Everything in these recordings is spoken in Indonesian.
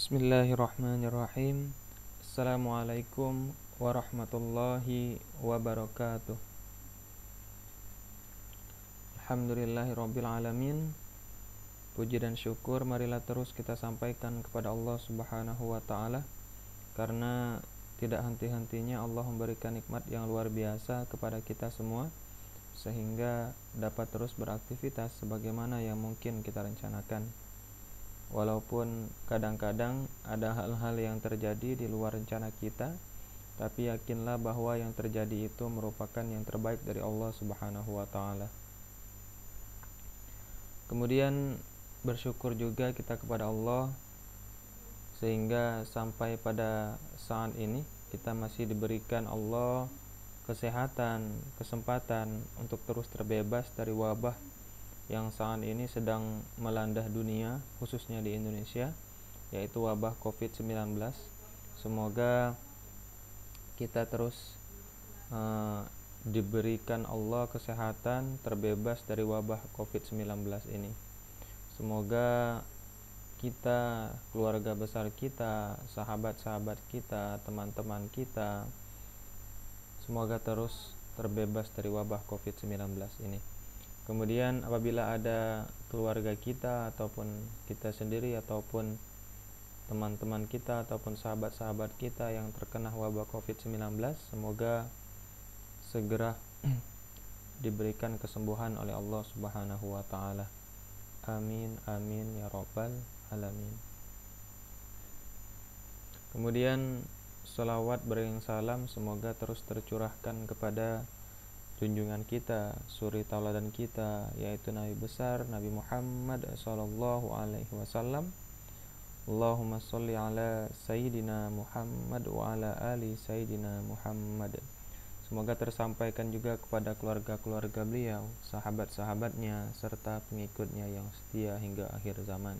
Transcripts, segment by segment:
Bismillahirrahmanirrahim. Assalamualaikum warahmatullahi wabarakatuh. Alhamdulillahirabbil alamin. Puji dan syukur marilah terus kita sampaikan kepada Allah Subhanahu wa taala, karena tidak henti-hentinya Allah memberikan nikmat yang luar biasa kepada kita semua, sehingga dapat terus beraktivitas sebagaimana yang mungkin kita rencanakan. Walaupun kadang-kadang ada hal-hal yang terjadi di luar rencana kita, tapi yakinlah bahwa yang terjadi itu merupakan yang terbaik dari Allah Subhanahu wa taala. Kemudian bersyukur juga kita kepada Allah, sehingga sampai pada saat ini kita masih diberikan Allah kesehatan, kesempatan untuk terus terbebas dari wabah yang saat ini sedang melanda dunia, khususnya di Indonesia, yaitu wabah COVID-19. Semoga kita terus diberikan Allah kesehatan, terbebas dari wabah COVID-19 ini. Semoga kita, keluarga besar kita, sahabat-sahabat kita, teman-teman kita, semoga terus terbebas dari wabah COVID-19 ini. Kemudian apabila ada keluarga kita ataupun kita sendiri ataupun teman-teman kita ataupun sahabat-sahabat kita yang terkena wabah COVID-19, semoga segera diberikan kesembuhan oleh Allah Subhanahu wa taala. Amin amin ya rabbal alamin. Kemudian salawat beriring salam semoga terus tercurahkan kepada junjungan kita, suri tauladan kita, yaitu Nabi besar Nabi Muhammad sallallahu alaihi wasallam. Allahumma sholli ala sayyidina Muhammad wa ala ali sayyidina Muhammad. Semoga tersampaikan juga kepada keluarga-keluarga beliau, sahabat-sahabatnya, serta pengikutnya yang setia hingga akhir zaman.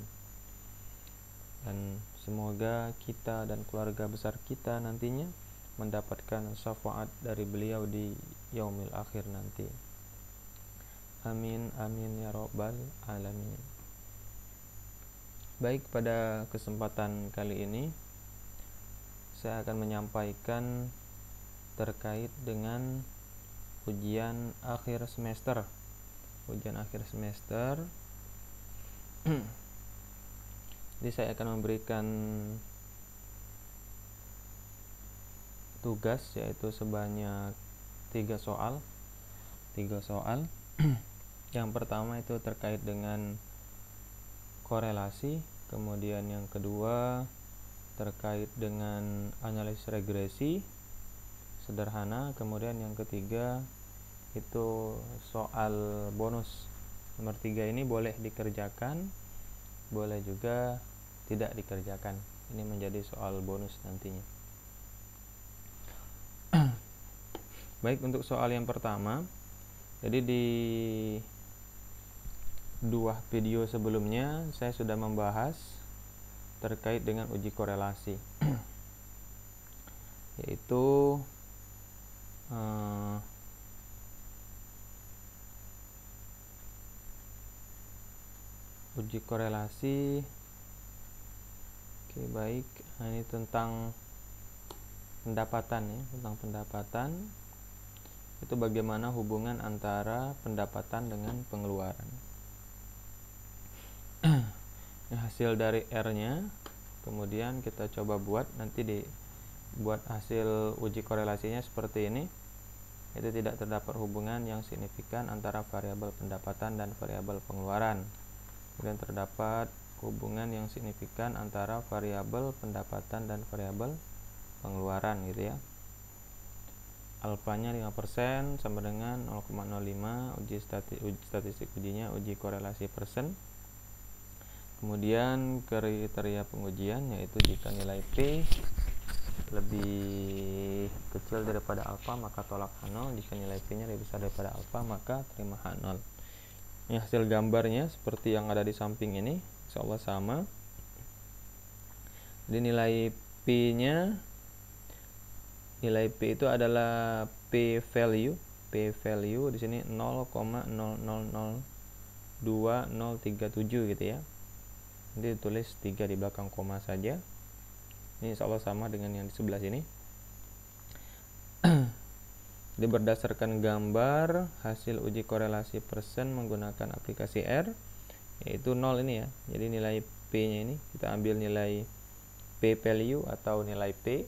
Dan semoga kita dan keluarga besar kita nantinya mendapatkan syafaat dari beliau di yaumil akhir nanti. Amin amin ya rabbal alamin. Baik, pada kesempatan kali ini saya akan menyampaikan terkait dengan ujian akhir semester. Ujian akhir semester. Jadi saya akan memberikan tugas, yaitu sebanyak 3 soal. Yang pertama itu terkait dengan korelasi, kemudian yang kedua terkait dengan analisis regresi sederhana, kemudian yang ketiga itu soal bonus. Nomor 3 ini boleh dikerjakan, boleh juga tidak dikerjakan. Ini menjadi soal bonus nantinya. Baik, untuk soal yang pertama, jadi di 2 video sebelumnya saya sudah membahas terkait dengan uji korelasi, yaitu uji korelasi. Oke, baik. Nah, ini tentang pendapatan ya, tentang pendapatan. Itu bagaimana hubungan antara pendapatan dengan pengeluaran. Hasil dari R-nya, kemudian kita coba buat, nanti dibuat hasil uji korelasinya seperti ini. Itu tidak terdapat hubungan yang signifikan antara variabel pendapatan dan variabel pengeluaran. Kemudian terdapat hubungan yang signifikan antara variabel pendapatan dan variabel pengeluaran gitu ya. Alfanya 5% sama dengan 0,05. Uji statistik ujinya uji korelasi persen. Kemudian kriteria pengujian, yaitu jika nilai P lebih kecil daripada alfa maka tolak H0, jika nilai P nya lebih besar daripada alfa maka terima H0. Ini hasil gambarnya seperti yang ada di samping ini, insyaallah sama. Jadi nilai P nya, nilai P itu adalah P value di sini 0,000237 gitu ya. Nanti ditulis 3 di belakang koma saja. Ini insya Allah sama dengan yang di sebelah sini. Jadi berdasarkan gambar hasil uji korelasi persen menggunakan aplikasi R, yaitu 0 ini ya. Jadi nilai P nya ini kita ambil nilai P value atau nilai P.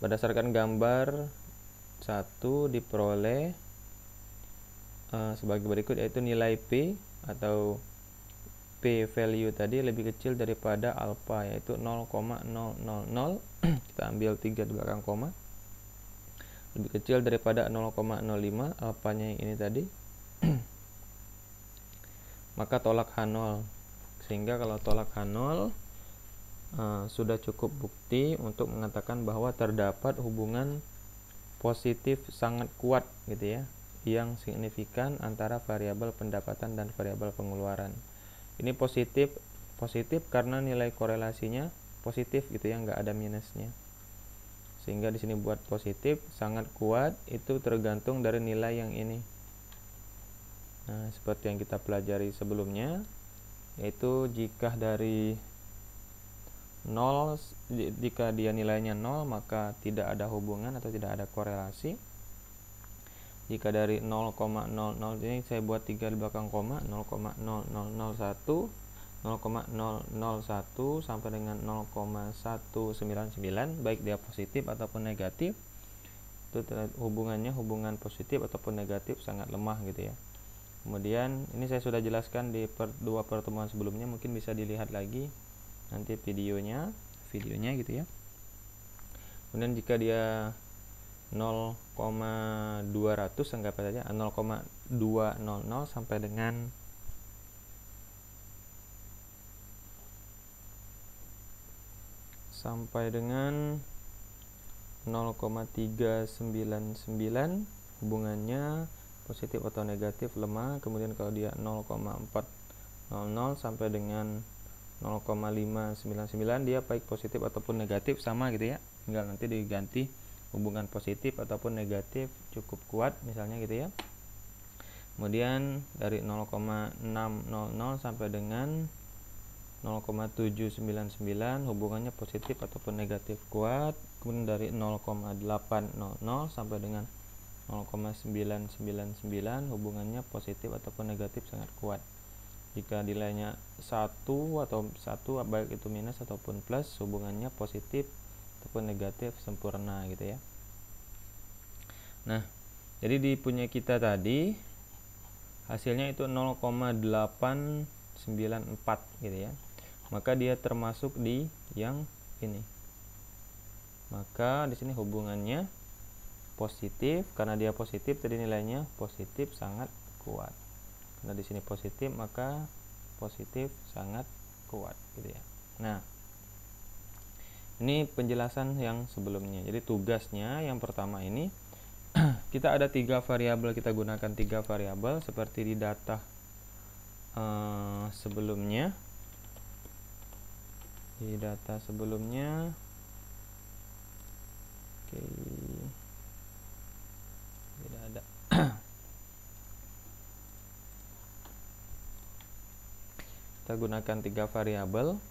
Berdasarkan gambar 1 diperoleh sebagai berikut, yaitu nilai P atau P value tadi lebih kecil daripada alpha, yaitu 0,000. Kita ambil 3 di belakang koma. Lebih kecil daripada 0,05, alfanya yang ini tadi. Maka tolak H0. Sehingga kalau tolak H0 sudah cukup bukti untuk mengatakan bahwa terdapat hubungan positif sangat kuat gitu ya, yang signifikan antara variabel pendapatan dan variabel pengeluaran. Ini positif karena nilai korelasinya positif gitu ya, nggak ada minusnya. Sehingga di sini buat positif sangat kuat itu tergantung dari nilai yang ini. Nah, seperti yang kita pelajari sebelumnya, yaitu jika dari 0, jika dia nilainya 0 maka tidak ada hubungan atau tidak ada korelasi. Jika dari 0,00 ini saya buat 3 di belakang koma, 0,0001, 0,001 sampai dengan 0,199, baik dia positif ataupun negatif, itu hubungan positif ataupun negatif sangat lemah gitu ya. Kemudian ini saya sudah jelaskan di dua pertemuan sebelumnya, mungkin bisa dilihat lagi nanti videonya gitu ya. Kemudian jika dia 0,200 anggap saja 0,200 sampai dengan 0,399, hubungannya positif atau negatif lemah. Kemudian kalau dia 0,400 sampai dengan 0,599 dia baik positif ataupun negatif sama gitu ya, tinggal nanti diganti hubungan positif ataupun negatif cukup kuat misalnya gitu ya. Kemudian dari 0,600 sampai dengan 0,799 hubungannya positif ataupun negatif kuat. Kemudian dari 0,800 sampai dengan 0,999 hubungannya positif ataupun negatif sangat kuat. Jika nilainya 1 atau 1 baik itu minus ataupun plus, hubungannya positif ataupun negatif sempurna gitu ya. Nah, jadi di punya kita tadi hasilnya itu 0,894 gitu ya. Maka dia termasuk di yang ini. Maka di sini hubungannya positif, karena dia positif tadi nilainya positif sangat kuat. Karena di sini positif maka positif sangat kuat gitu ya. Nah, ini penjelasan yang sebelumnya. Jadi tugasnya yang pertama ini kita ada 3 variabel, kita gunakan 3 variabel seperti di data sebelumnya. Di data sebelumnya, oke, tidak ada. Kita gunakan 3 variabel.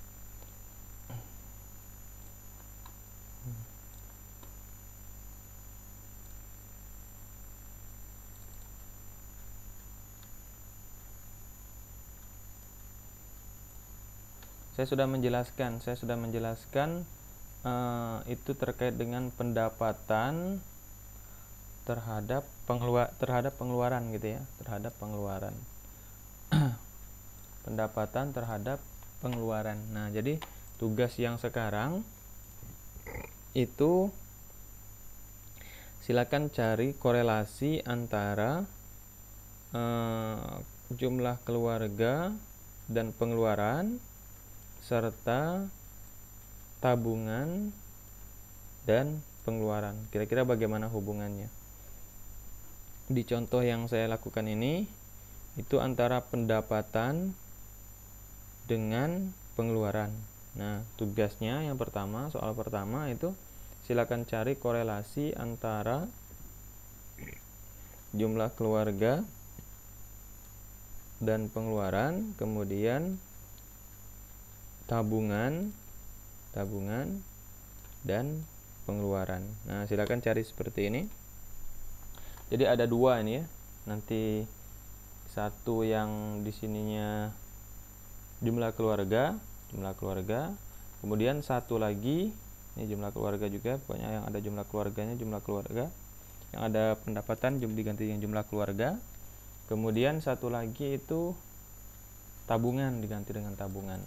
Saya sudah menjelaskan itu terkait dengan pendapatan terhadap pengeluaran gitu ya, terhadap pengeluaran. Pendapatan terhadap pengeluaran. Nah, jadi tugas yang sekarang itu silakan cari korelasi antara jumlah keluarga dan pengeluaran serta tabungan dan pengeluaran. Kira-kira bagaimana hubungannya? Di contoh yang saya lakukan ini itu antara pendapatan dengan pengeluaran. Nah, tugasnya yang pertama, soal pertama itu silakan cari korelasi antara jumlah keluarga dan pengeluaran, kemudian tabungan tabungan, dan pengeluaran. Nah, silakan cari seperti ini. Jadi ada dua ini ya. Nanti satu yang di sininya jumlah keluarga. Kemudian satu lagi ini jumlah keluarga juga, pokoknya yang ada jumlah keluarganya jumlah keluarga. Yang ada pendapatan diganti yang jumlah keluarga. Kemudian satu lagi itu tabungan diganti dengan tabungan.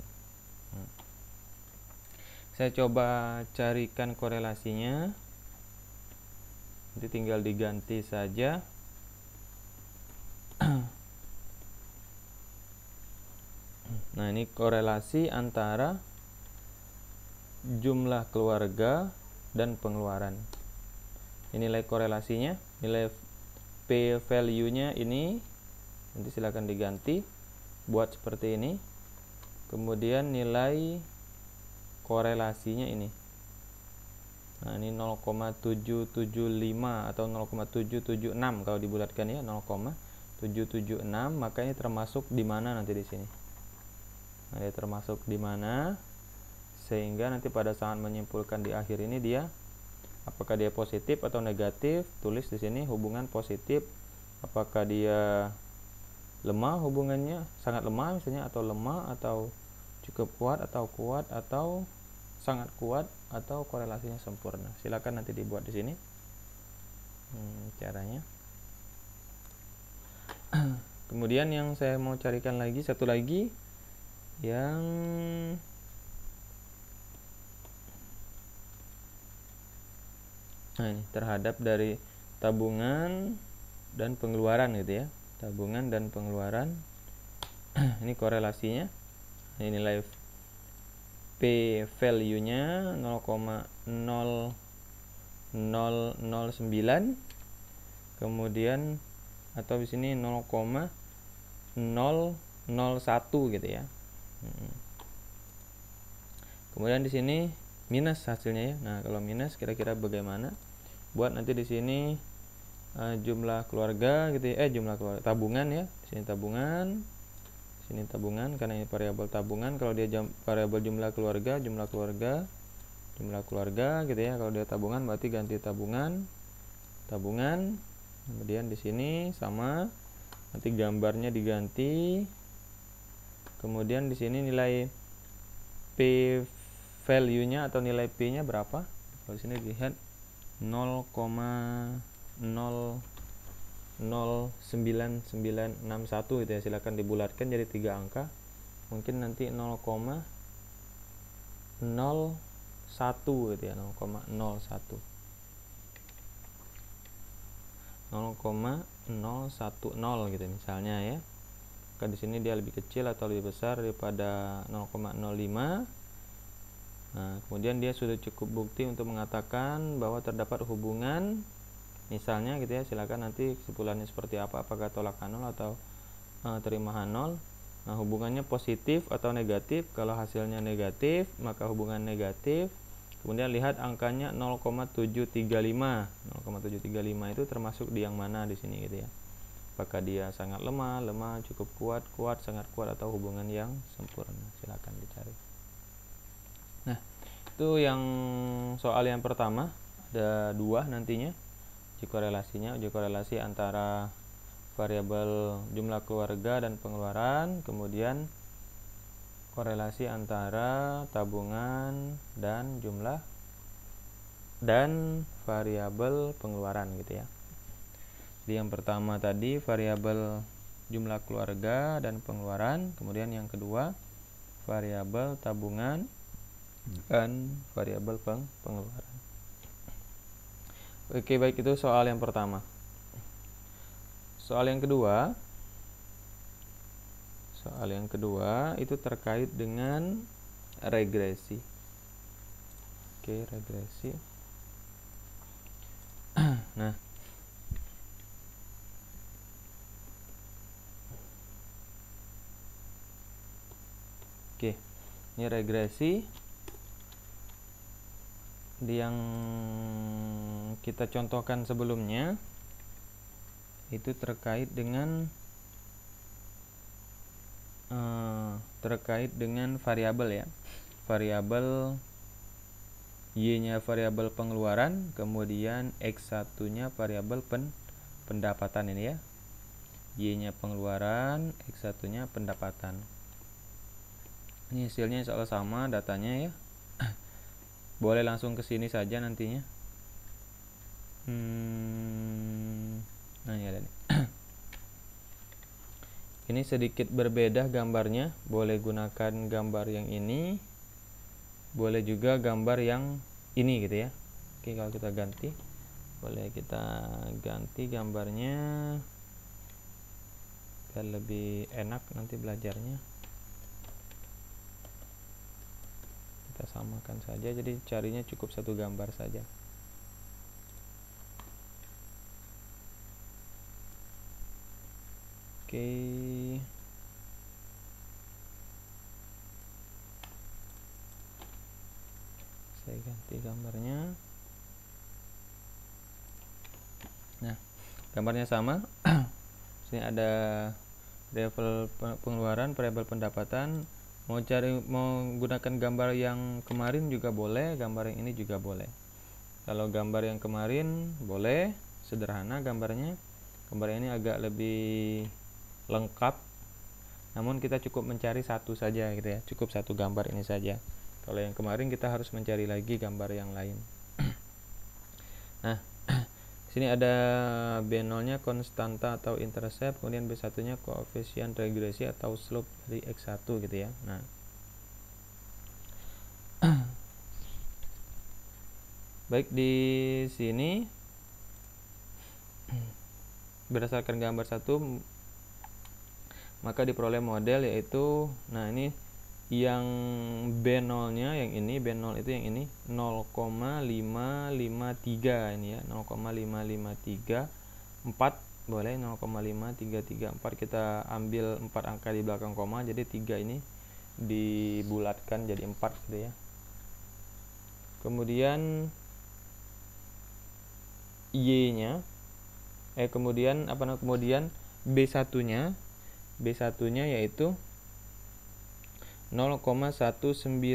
Saya coba carikan korelasinya. Nanti tinggal diganti saja. Nah, ini korelasi antara jumlah keluarga dan pengeluaran. Ini nilai korelasinya, nilai P value-nya ini. Nanti silakan diganti buat seperti ini. Kemudian nilai korelasinya ini. Nah, ini 0,775 atau 0,776 kalau dibulatkan ya, 0,776, maka ini termasuk di mana nanti di sini. Nah, dia termasuk di mana sehingga nanti pada saat menyimpulkan di akhir ini dia apakah dia positif atau negatif, tulis di sini hubungan positif. Apakah dia lemah hubungannya, sangat lemah misalnya, atau lemah, atau cukup kuat, atau sangat kuat, atau korelasinya sempurna. Silakan nanti dibuat di sini caranya. Kemudian yang saya mau carikan lagi, satu lagi yang nah ini terhadap dari tabungan dan pengeluaran gitu ya, tabungan dan pengeluaran. Ini korelasinya, ini nilai P value-nya 0,0009, kemudian atau di sini 0,001 gitu ya. Kemudian di sini minus hasilnya ya. Nah, kalau minus kira-kira bagaimana? Buat nanti di sini jumlah keluarga gitu ya, jumlah keluarga, tabungan ya. Di sini tabungan. Di sini tabungan karena ini variabel tabungan. Kalau dia variabel jumlah keluarga gitu ya. Kalau dia tabungan berarti ganti tabungan. Kemudian di sini sama, nanti gambarnya diganti. Kemudian di sini nilai P value-nya atau nilai P-nya berapa? Kalau di sini dilihat 0,09961 gitu ya. Silakan dibulatkan jadi 3 angka. Mungkin nanti 0,01 gitu ya, 0,01. 0,010 gitu misalnya ya. Maka di sini dia lebih kecil atau lebih besar daripada 0,05. Nah, kemudian dia sudah cukup bukti untuk mengatakan bahwa terdapat hubungan misalnya gitu ya. Silakan nanti kesimpulannya seperti apa, apakah tolak H0 atau terima H0. Nah, hubungannya positif atau negatif. Kalau hasilnya negatif, maka hubungan negatif. Kemudian lihat angkanya 0,735. 0,735 itu termasuk di yang mana di sini gitu ya. Apakah dia sangat lemah, cukup kuat, sangat kuat, atau hubungan yang sempurna. Silakan dicari. Nah, itu yang soal yang pertama. Ada 2 nantinya. Uji korelasi antara variabel jumlah keluarga dan pengeluaran, kemudian korelasi antara tabungan dan jumlah dan variabel pengeluaran gitu ya. Jadi yang pertama tadi variabel jumlah keluarga dan pengeluaran, kemudian yang kedua variabel tabungan dan variabel pengeluaran. Oke, baik, itu soal yang pertama. Soal yang kedua itu terkait dengan regresi. Oke, regresi. Nah, oke, ini regresi yang kita contohkan sebelumnya itu terkait dengan variabel ya, variabel Y-nya variabel pengeluaran, kemudian X1-nya variabel pendapatan ini ya. Y-nya pengeluaran, X1-nya pendapatan. Ini hasilnya insya Allah sama datanya ya. Boleh langsung ke sini saja nantinya. Nah ini ada nih. Ini sedikit berbeda gambarnya. Boleh gunakan gambar yang ini, boleh juga gambar yang ini gitu ya. Oke, kalau kita ganti, boleh kita ganti gambarnya biar lebih enak nanti belajarnya. Kita samakan saja, jadi carinya cukup satu gambar saja. Oke, saya ganti gambarnya. Nah, gambarnya sama. Sini ada variabel pengeluaran, variabel pendapatan. Mau gunakan gambar yang kemarin juga boleh, gambar yang ini juga boleh. Kalau gambar yang kemarin boleh, sederhana gambarnya. Gambar ini agak lebih lengkap, namun kita cukup mencari satu saja gitu ya, cukup satu gambar ini saja. Kalau yang kemarin kita harus mencari lagi gambar yang lain. Nah, sini ada B0-nya konstanta atau intercept, kemudian B1-nya koefisien regresi atau slope dari X1 gitu ya. Nah, baik, di sini berdasarkan gambar 1 maka diperoleh model yaitu, nah ini yang B0-nya yang ini, B0 itu yang ini 0,553 ini ya, 0,553 4 boleh, 0,5334 kita ambil 4 angka di belakang koma, jadi 3 ini dibulatkan jadi 4 gitu ya. Kemudian Y-nya kemudian B1-nya yaitu 0,1957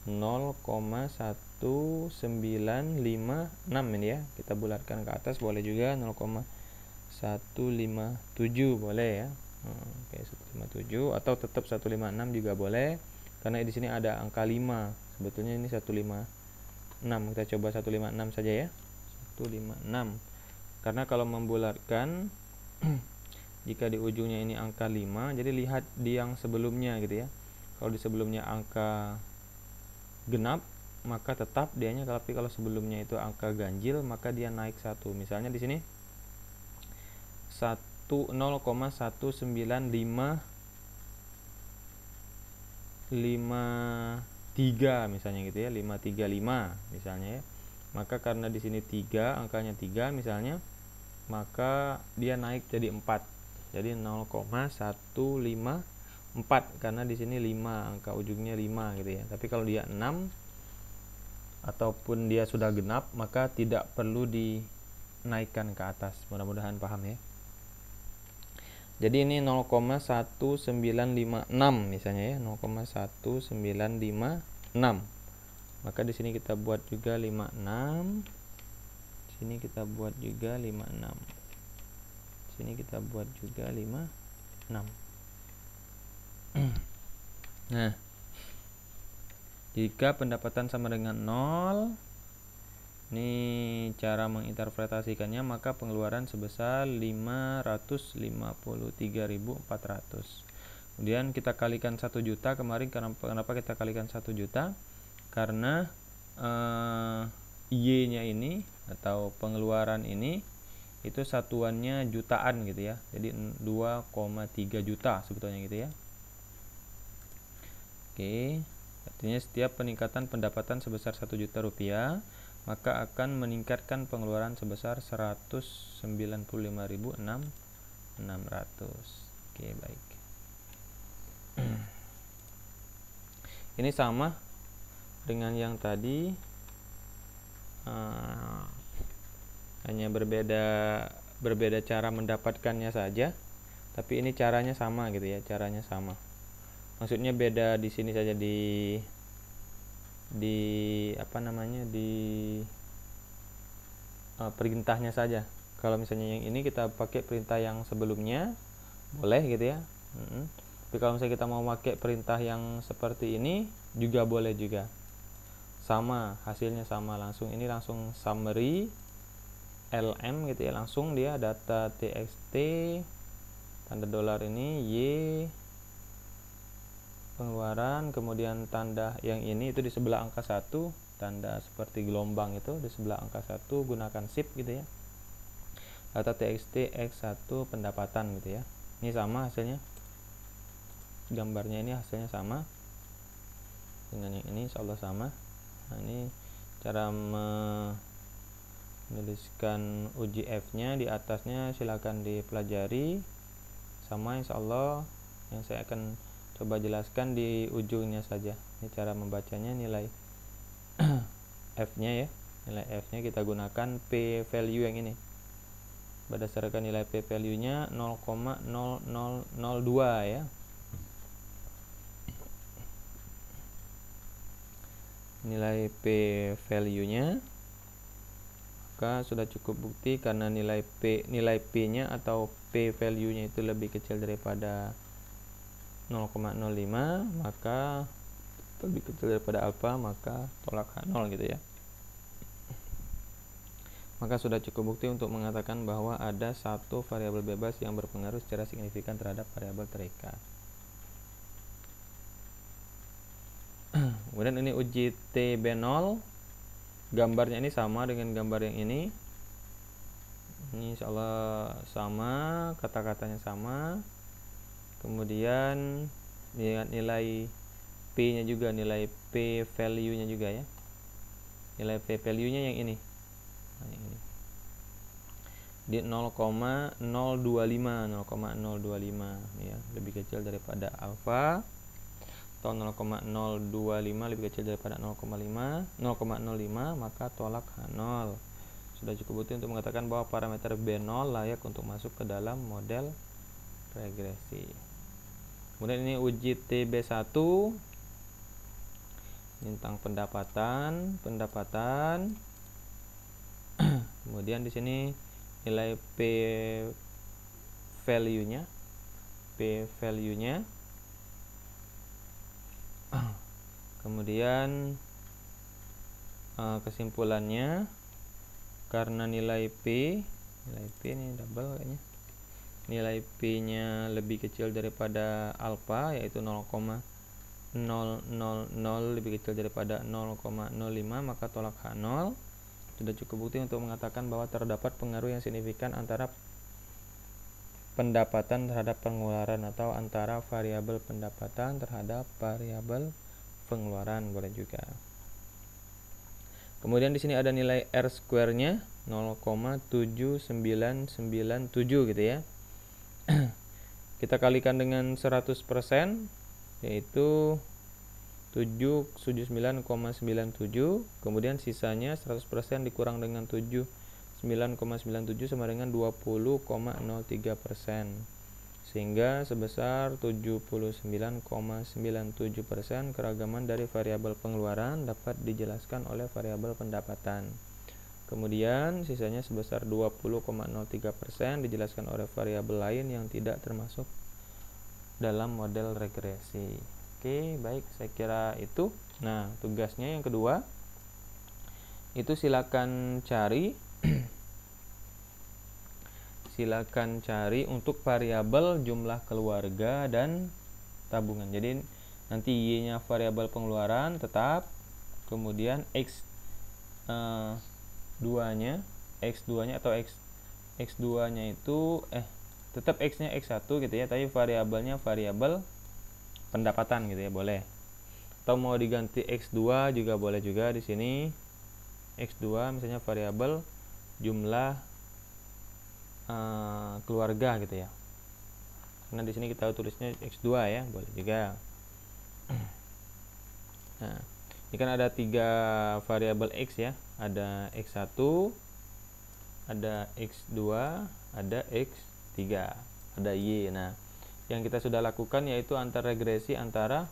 0,1956 ini ya, kita bulatkan ke atas, boleh juga 0,157 boleh ya. Oke, 157 atau tetap 156 juga boleh, karena di sini ada angka 5, sebetulnya ini 156, kita coba 156 saja ya, 156. Karena kalau membulatkan jika di ujungnya ini angka 5, jadi lihat di yang sebelumnya gitu ya. Kalau di sebelumnya angka genap, maka tetap dianya, tapi kalau sebelumnya itu angka ganjil, maka dia naik 1. Misalnya di sini 0,1953 misalnya gitu ya, 535 misalnya ya. Maka karena di sini 3, angkanya 3 misalnya, maka dia naik jadi 4. Jadi 0,154 karena di sini 5, angka ujungnya 5 gitu ya. Tapi kalau dia 6 ataupun dia sudah genap, maka tidak perlu dinaikkan ke atas. Mudah-mudahan paham ya. Jadi ini 0,1956 misalnya ya, 0,1956. Maka di sini kita buat juga 56. Sini kita buat juga 56. Sini kita buat juga 56. Nah, jika pendapatan sama dengan 0, ini cara menginterpretasikannya, maka pengeluaran sebesar 553.400. Kemudian kita kalikan 1 juta kemarin. Kenapa kita kalikan 1 juta? Karena Y-nya ini atau pengeluaran ini itu satuannya jutaan gitu ya. Jadi 2,3 juta sebetulnya gitu ya. Oke, artinya setiap peningkatan pendapatan sebesar 1 juta rupiah, maka akan meningkatkan pengeluaran sebesar 195.600. Oke, baik. Ini sama dengan yang tadi, hanya berbeda cara mendapatkannya saja, tapi ini caranya sama gitu ya, caranya sama. Maksudnya beda di sini saja, di apa namanya, di perintahnya saja. Kalau misalnya yang ini kita pakai perintah yang sebelumnya boleh gitu ya. Tapi kalau misalnya kita mau pakai perintah yang seperti ini juga boleh juga, sama hasilnya sama. Langsung ini langsung summary lm gitu ya, langsung dia data txt tanda dolar ini y pengeluaran, kemudian tanda yang ini itu di sebelah angka 1, tanda seperti gelombang itu di sebelah angka 1, gunakan shift gitu ya, data txt x1 pendapatan gitu ya. Ini sama hasilnya, gambarnya ini hasilnya sama dengan yang ini, insyaallah sama. Nah, ini cara menuliskan UJF nya di atasnya, silakan dipelajari sama, insyaallah. Yang saya akan coba jelaskan di ujungnya saja. Ini cara membacanya, nilai F nya ya, nilai F nya kita gunakan P value yang ini. Berdasarkan nilai P value nya 0,0002 ya. Nilai P value nya, maka sudah cukup bukti karena nilai P nya atau P value nya itu lebih kecil daripada 0,05, maka lebih kecil daripada alfa, maka tolak H0 gitu ya. Maka sudah cukup bukti untuk mengatakan bahwa ada satu variabel bebas yang berpengaruh secara signifikan terhadap variabel terikat. Kemudian ini uji TB0, gambarnya ini sama dengan gambar yang ini. Ini insyaallah sama, kata-katanya sama. Kemudian lihat nilai P nya juga, nilai P value nya juga ya. Nilai P value nya yang ini. Nah, yang ini. Di 0,025 ya, lebih kecil daripada alfa, atau 0,025 lebih kecil daripada 0,05, maka tolak H0. Sudah cukup bukti untuk mengatakan bahwa parameter B0 layak untuk masuk ke dalam model regresi. Kemudian ini uji TB1 tentang pendapatan. Kemudian di sini nilai P value-nya. Kemudian kesimpulannya, karena nilai P ini double kayaknya. Nilai P nya lebih kecil daripada alfa, yaitu 0,000 lebih kecil daripada 0,05, maka tolak H0. Sudah cukup bukti untuk mengatakan bahwa terdapat pengaruh yang signifikan antara pendapatan terhadap pengeluaran, atau antara variabel pendapatan terhadap variabel pengeluaran, boleh juga. Kemudian di sini ada nilai R square-nya 0,7997 gitu ya. Kita kalikan dengan 100%, yaitu 779,97. Kemudian sisanya 100% dikurang dengan 79,97 sama dengan 20,03%, sehingga sebesar 79,97%. Keragaman dari variabel pengeluaran dapat dijelaskan oleh variabel pendapatan. Kemudian sisanya sebesar 20,03% dijelaskan oleh variabel lain yang tidak termasuk dalam model regresi. Oke, baik, saya kira itu. Nah, tugasnya yang kedua itu silakan cari untuk variabel jumlah keluarga dan tabungan. Jadi nanti Y-nya variabel pengeluaran tetap, kemudian X2-nya atau X2-nya itu tetap X-nya X1 gitu ya, tapi variabelnya variabel pendapatan gitu ya, boleh. Atau mau diganti X2 juga boleh juga di sini. X2 misalnya variabel jumlah keluarga gitu ya. Karena di sini kita tulisnya X2 ya, boleh juga. Nah, ini kan ada 3 variabel X ya. Ada X1, ada X2, ada X3, ada Y. Nah, yang kita sudah lakukan yaitu regresi antara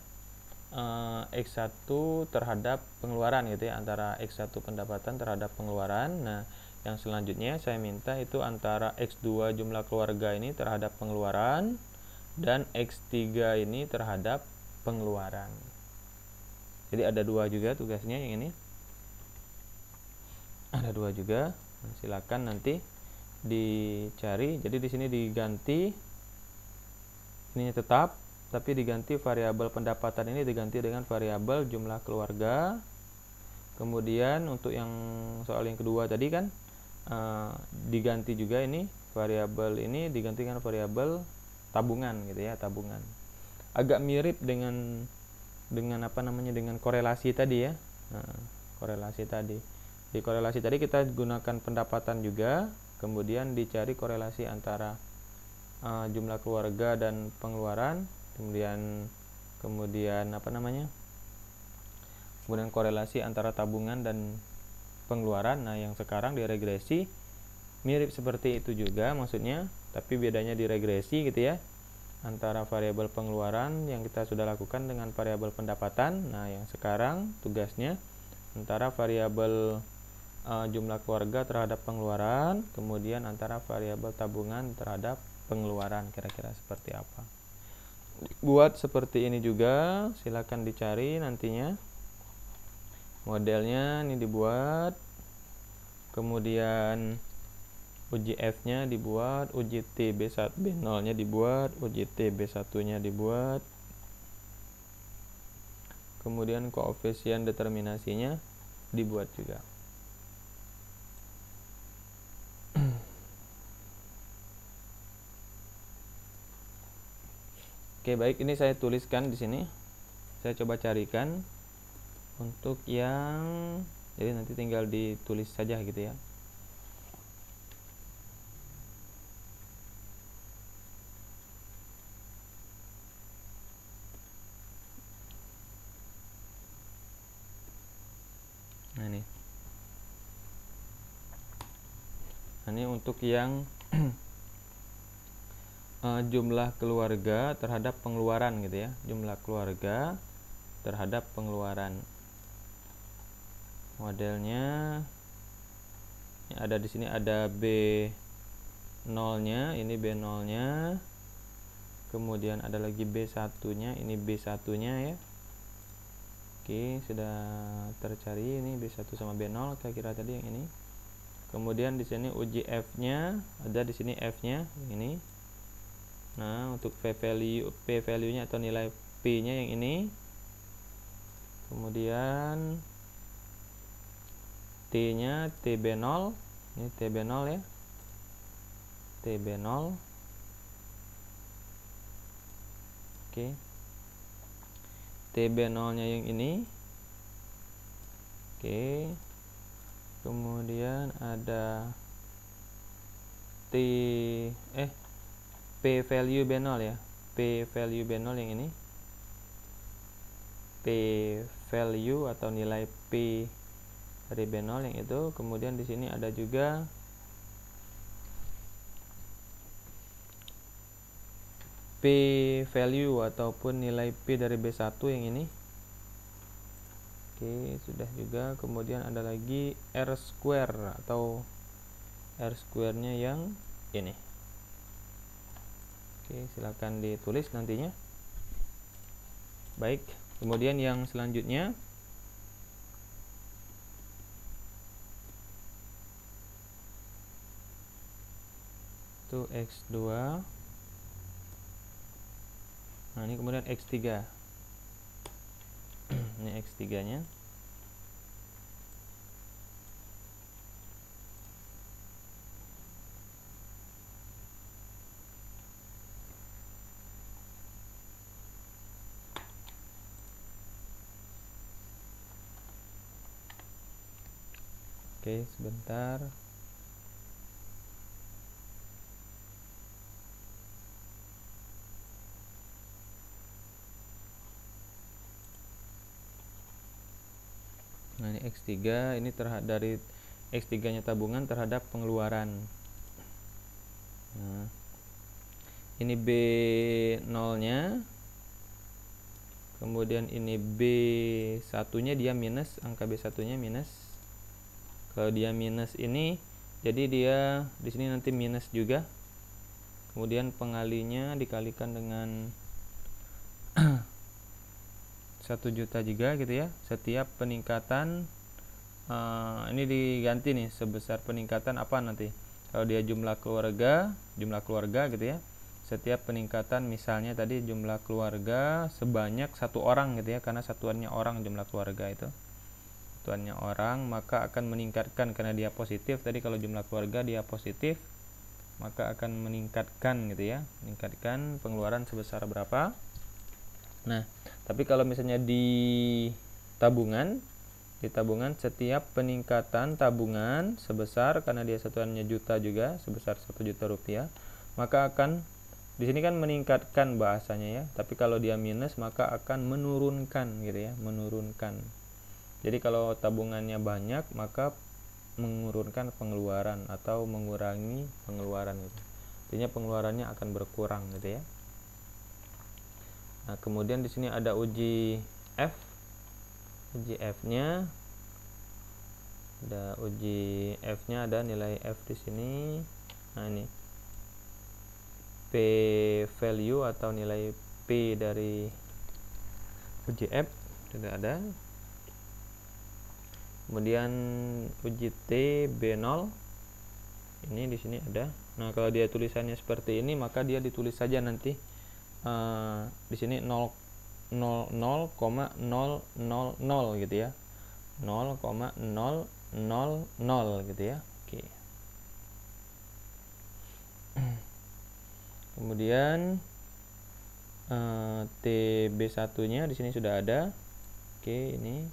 X1 terhadap pengeluaran gitu ya, antara X1 pendapatan terhadap pengeluaran. Nah, yang selanjutnya saya minta itu antara X2 jumlah keluarga ini terhadap pengeluaran dan X3 ini terhadap pengeluaran. Jadi ada dua juga tugasnya yang ini. Ada dua juga. Nah, silakan nanti dicari. Jadi di sini diganti ini tetap, tapi diganti variabel pendapatan ini diganti dengan variabel jumlah keluarga. Kemudian untuk yang soal yang kedua tadi kan diganti juga ini variabel ini diganti dengan variabel tabungan gitu ya, tabungan. Agak mirip dengan apa namanya, dengan korelasi tadi ya. Nah, korelasi tadi. Di korelasi tadi kita gunakan pendapatan juga, kemudian dicari korelasi antara jumlah keluarga dan pengeluaran, kemudian apa namanya, kemudian korelasi antara tabungan dan pengeluaran. Nah, yang sekarang di regresi mirip seperti itu juga maksudnya, tapi bedanya di regresi gitu ya, antara variabel pengeluaran yang kita sudah lakukan dengan variabel pendapatan. Nah, yang sekarang tugasnya antara variabel jumlah keluarga terhadap pengeluaran, kemudian antara variabel tabungan terhadap pengeluaran, kira-kira seperti apa. Buat seperti ini juga, silakan dicari nantinya modelnya. Ini dibuat, kemudian uji F-nya dibuat, uji T B1 B0-nya dibuat, uji T B1-nya dibuat, kemudian koefisien determinasinya dibuat juga. Oke, baik, ini saya tuliskan di sini. Saya coba carikan untuk yang, jadi nanti tinggal ditulis saja gitu ya. Nah, ini untuk yang jumlah keluarga terhadap pengeluaran gitu ya, jumlah keluarga terhadap pengeluaran. Modelnya ada di sini, ada B0-nya, ini B0-nya, kemudian ada lagi B1-nya, ini B1-nya ya. Oke, sudah tercari ini B1 sama B0 kira-kira tadi yang ini. Kemudian di sini uji F-nya, ada di sini F-nya ini. Nah, untuk P value-nya atau nilai P-nya yang ini. Kemudian T-nya TB0, ini TB0 ya. TB0. Oke. TB0-nya yang ini. Oke. Kemudian ada P value B0 ya. P value B0 yang ini. P value atau nilai P dari B0 yang itu. Kemudian di sini ada juga P value ataupun nilai P dari B1 yang ini. Oke, sudah juga. Kemudian ada lagi R square atau R square-nya yang ini. Oke, silakan ditulis nantinya. Baik, kemudian yang selanjutnya itu X2. Nah, ini kemudian X3. Ini X3-nya. Oke, sebentar. Nah, ini X3, ini dari X3-nya tabungan terhadap pengeluaran. Nah, ini B0-nya. kemudian ini B satunya dia minus, angka B satunya minus. Kalau dia minus ini, jadi dia di sini nanti minus juga. Kemudian pengalinya dikalikan dengan 1 juta juga gitu ya. Setiap peningkatan ini diganti nih sebesar peningkatan apa nanti. Kalau dia jumlah keluarga gitu ya. Setiap peningkatan misalnya tadi jumlah keluarga sebanyak 1 orang gitu ya, karena satuannya orang jumlah keluarga itu. Satuannya orang, maka akan meningkatkan karena dia positif. Tadi kalau jumlah keluarga dia positif, maka akan meningkatkan gitu ya. Meningkatkan pengeluaran sebesar berapa? Nah, tapi kalau misalnya di tabungan setiap peningkatan tabungan sebesar, karena dia satuannya juta juga, sebesar 1 juta rupiah, maka akan di sini kan meningkatkan bahasanya ya, tapi kalau dia minus maka akan menurunkan gitu ya, menurunkan. Jadi kalau tabungannya banyak maka menurunkan pengeluaran atau mengurangi pengeluaran gitu. Artinya pengeluarannya akan berkurang gitu ya. Nah, kemudian di sini ada uji F. Uji F-nya ada nilai F di sini. Nah, ini P value atau nilai P dari uji F sudah ada. Kemudian uji T B0 ini di sini ada. Nah, kalau dia tulisannya seperti ini maka dia ditulis saja nanti di sini 0,000 gitu ya. 0,000 gitu ya. Oke. Kemudian TB1-nya di sini sudah ada. Oke, ini.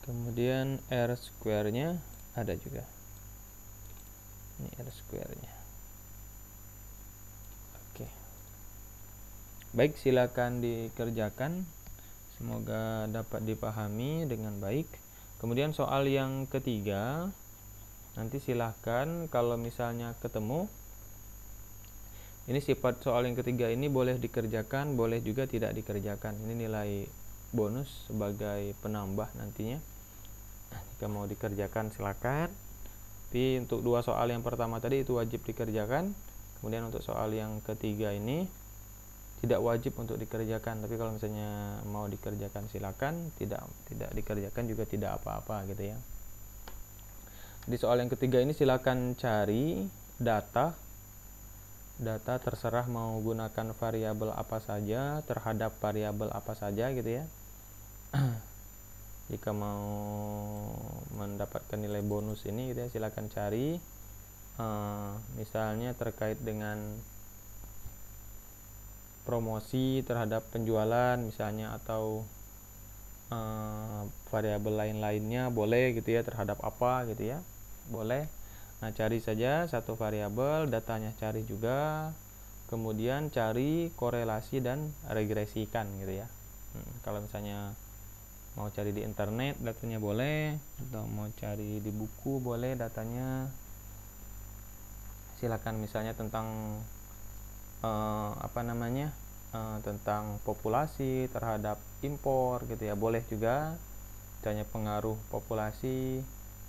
Kemudian R square-nya ada juga. Ini R square-nya. Oke. Baik, silakan dikerjakan. Semoga dapat dipahami dengan baik. Kemudian soal yang ketiga, nanti silahkan kalau misalnya ketemu, ini sifat soal yang ketiga ini boleh dikerjakan, boleh juga tidak dikerjakan. Ini nilai bonus sebagai penambah nantinya. Jika mau dikerjakan silakan. Tapi untuk 2 soal yang pertama tadi itu wajib dikerjakan. Kemudian untuk soal yang ketiga ini tidak wajib untuk dikerjakan, tapi kalau misalnya mau dikerjakan silakan, tidak dikerjakan juga tidak apa-apa gitu ya. Di soal yang ketiga ini silakan cari data terserah mau gunakan variabel apa saja terhadap variabel apa saja gitu ya. Jika mau mendapatkan nilai bonus ini gitu ya, silakan cari misalnya terkait dengan promosi terhadap penjualan misalnya, atau variabel lain-lainnya boleh gitu ya, terhadap apa gitu ya, boleh. Nah, cari saja satu variabel, datanya cari juga, kemudian cari korelasi dan regresikan gitu ya. Kalau misalnya mau cari di internet datanya boleh, atau mau cari di buku boleh datanya. Silakan misalnya tentang tentang populasi terhadap impor gitu ya, boleh juga. Misalnya pengaruh populasi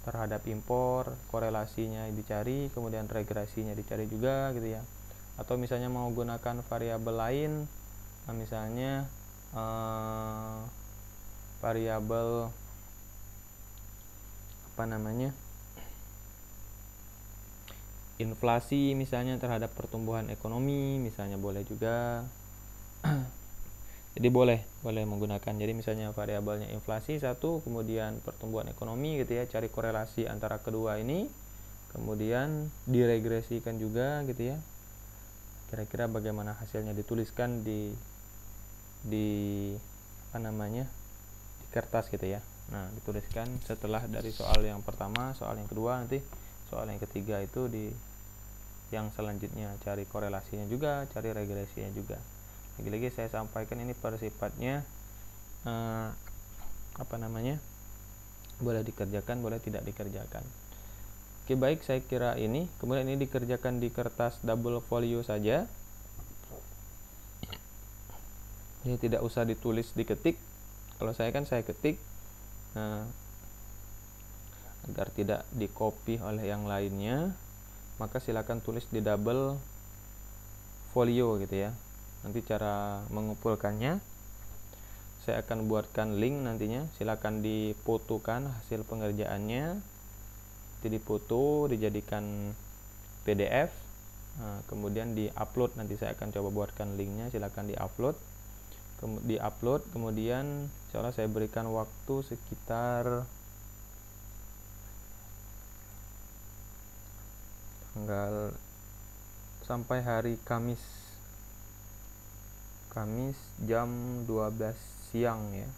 terhadap impor, korelasinya dicari, kemudian regresinya dicari juga gitu ya. Atau misalnya mau gunakan variabel lain, misalnya variabel inflasi misalnya terhadap pertumbuhan ekonomi misalnya, boleh juga. Jadi boleh menggunakan, jadi misalnya variabelnya inflasi satu, kemudian pertumbuhan ekonomi gitu ya, cari korelasi antara kedua ini, kemudian diregresikan juga gitu ya, kira-kira bagaimana hasilnya, dituliskan di kertas gitu ya. Nah, dituliskan setelah dari soal yang pertama, soal yang kedua, nanti soal yang ketiga itu di yang selanjutnya cari korelasinya juga, cari regresinya juga. Lagi-lagi saya sampaikan ini persifatnya boleh dikerjakan, boleh tidak dikerjakan. Oke, baik, saya kira ini. Kemudian ini dikerjakan di kertas double folio saja. Jadi tidak usah ditulis, diketik. Kalau saya kan saya ketik. Nah, agar tidak di-copy oleh yang lainnya, maka silakan tulis di double folio gitu ya. Nanti cara mengumpulkannya saya akan buatkan link nantinya. Silakan difotokan hasil pengerjaannya, nanti difoto, dijadikan PDF. Nah, kemudian di-upload. Nanti saya akan coba buatkan linknya. Silakan di-upload, kemudian insyaallah saya berikan waktu sekitar tanggal sampai hari Kamis jam 12 siang ya.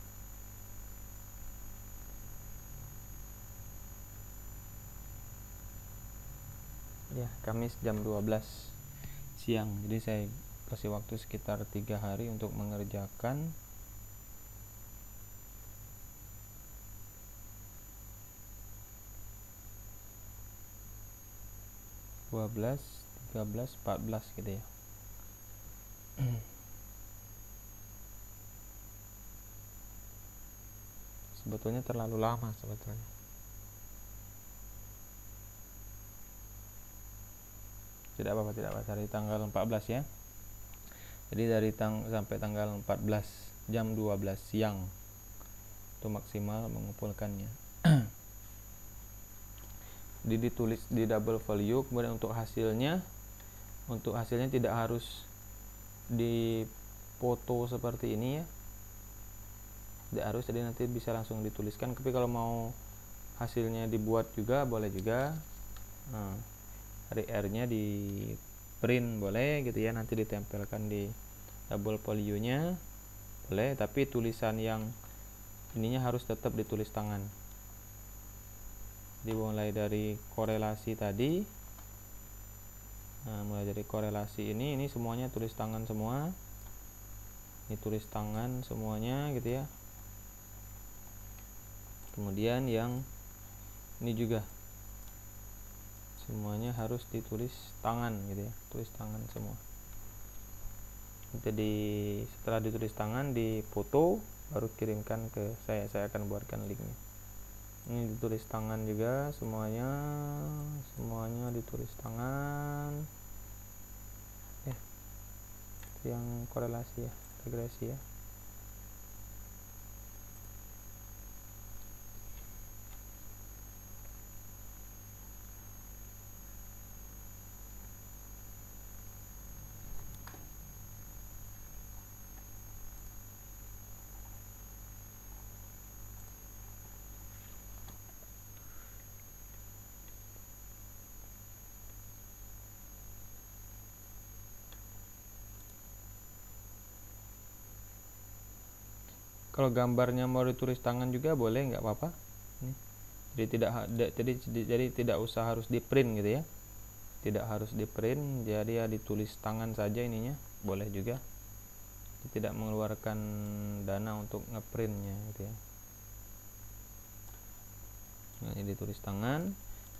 Ya, Kamis jam 12 siang. Jadi saya kasih waktu sekitar 3 hari untuk mengerjakan. Dua belas, 13, 14 gitu ya. Sebetulnya terlalu lama sebetulnya. Tidak apa-apa, dari tanggal 14 ya. Jadi dari sampai tanggal 14 jam 12 siang itu maksimal mengumpulkannya. Ditulis di double folio. Kemudian untuk hasilnya tidak harus dipoto seperti ini ya, tidak harus, jadi nanti bisa langsung dituliskan. Tapi kalau mau hasilnya dibuat juga boleh juga. Nah, hari R-nya di print boleh gitu ya, nanti ditempelkan di double folionya boleh, tapi tulisan yang ininya harus tetap ditulis tangan. Dimulai dari korelasi tadi. Nah, mulai dari korelasi ini semuanya tulis tangan semua. Ini tulis tangan semuanya gitu ya. Kemudian yang ini juga semuanya harus ditulis tangan gitu ya, tulis tangan semua. Jadi setelah ditulis tangan, dipoto, baru kirimkan ke saya akan buatkan linknya. Ini ditulis tangan juga semuanya ditulis tangan. Yang korelasi ya, regresi ya. Kalau gambarnya mau ditulis tangan juga boleh, nggak apa-apa. Jadi tidak usah harus di print gitu ya, tidak harus di print, jadi ya ditulis tangan saja ininya boleh juga. Tidak mengeluarkan dana untuk ngeprintnya gitu ya. Nah, ini ditulis tangan,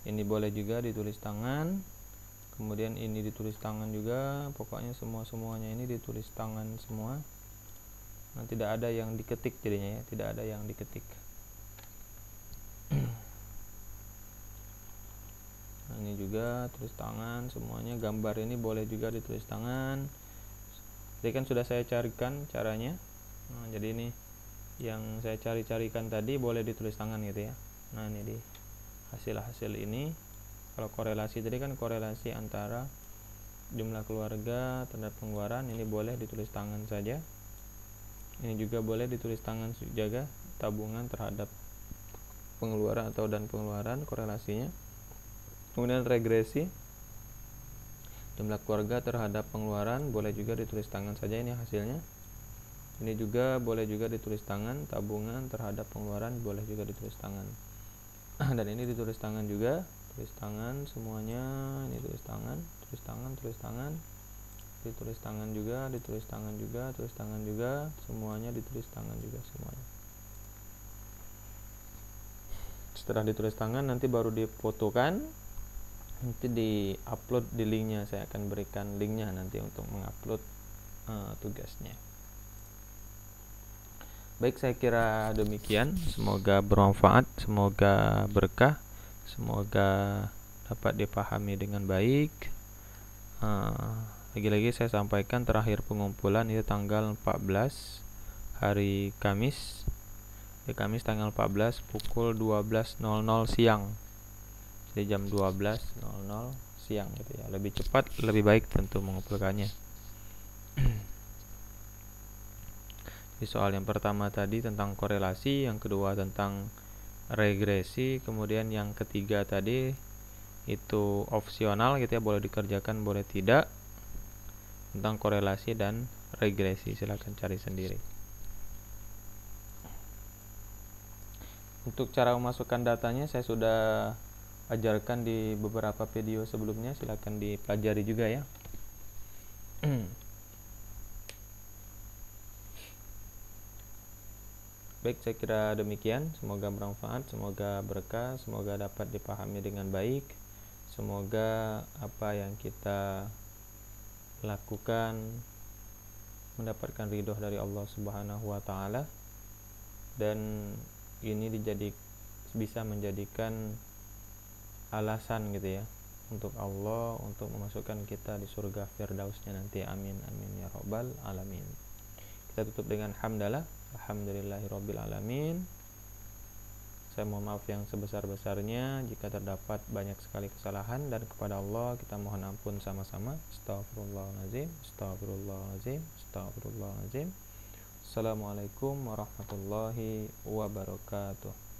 ini boleh juga ditulis tangan, kemudian ini ditulis tangan juga. Pokoknya semuanya ini ditulis tangan semua. Nah, tidak ada yang diketik jadinya ya, tidak ada yang diketik. Nah, ini juga tulis tangan semuanya. Gambar ini boleh juga ditulis tangan. Jadi kan sudah saya carikan caranya. Nah, jadi ini yang saya carikan tadi boleh ditulis tangan gitu ya. Nah, ini di hasil ini. Kalau korelasi tadi kan korelasi antara jumlah keluarga terhadap pengeluaran, ini boleh ditulis tangan saja. Ini juga boleh ditulis tangan jaga tabungan terhadap pengeluaran dan pengeluaran korelasinya. Kemudian regresi jumlah keluarga terhadap pengeluaran boleh juga ditulis tangan saja, ini hasilnya. Ini juga boleh juga ditulis tangan tabungan terhadap pengeluaran, boleh juga ditulis tangan. Dan ini ditulis tangan juga, tulis tangan semuanya. Ini tulis tangan, tulis tangan, ditulis tangan juga, ditulis tangan juga, tulis tangan juga, semuanya ditulis tangan juga semuanya. Setelah ditulis tangan nanti baru difotokan. Nanti di upload di linknya, saya akan berikan linknya nanti untuk mengupload tugasnya. Baik, saya kira demikian. Semoga bermanfaat, semoga berkah, semoga dapat dipahami dengan baik. Lagi-lagi saya sampaikan terakhir pengumpulan itu tanggal 14 hari Kamis. Di Kamis tanggal 14 pukul 12.00 siang. Jadi jam 12.00 siang gitu ya. Lebih cepat, lebih baik tentu mengumpulkannya. Di soal yang pertama tadi tentang korelasi, yang kedua tentang regresi, kemudian yang ketiga tadi itu opsional gitu ya, boleh dikerjakan boleh tidak, tentang korelasi dan regresi. Silahkan cari sendiri. Untuk cara memasukkan datanya saya sudah ajarkan di beberapa video sebelumnya, silahkan dipelajari juga ya. Baik, saya kira demikian. Semoga bermanfaat, semoga berkah, semoga dapat dipahami dengan baik. Semoga apa yang kita lakukan mendapatkan ridho dari Allah Subhanahu wa taala, dan ini bisa menjadikan alasan gitu ya untuk Allah untuk memasukkan kita di surga firdausnya nanti. Amin amin ya rabbal alamin. Kita tutup dengan hamdalah, alhamdulillahirabbil alamin. Saya mohon maaf yang sebesar-besarnya jika terdapat banyak sekali kesalahan, dan kepada Allah kita mohon ampun sama-sama. Astagfirullahaladzim, astagfirullahaladzim, astagfirullahaladzim. Assalamualaikum warahmatullahi wabarakatuh.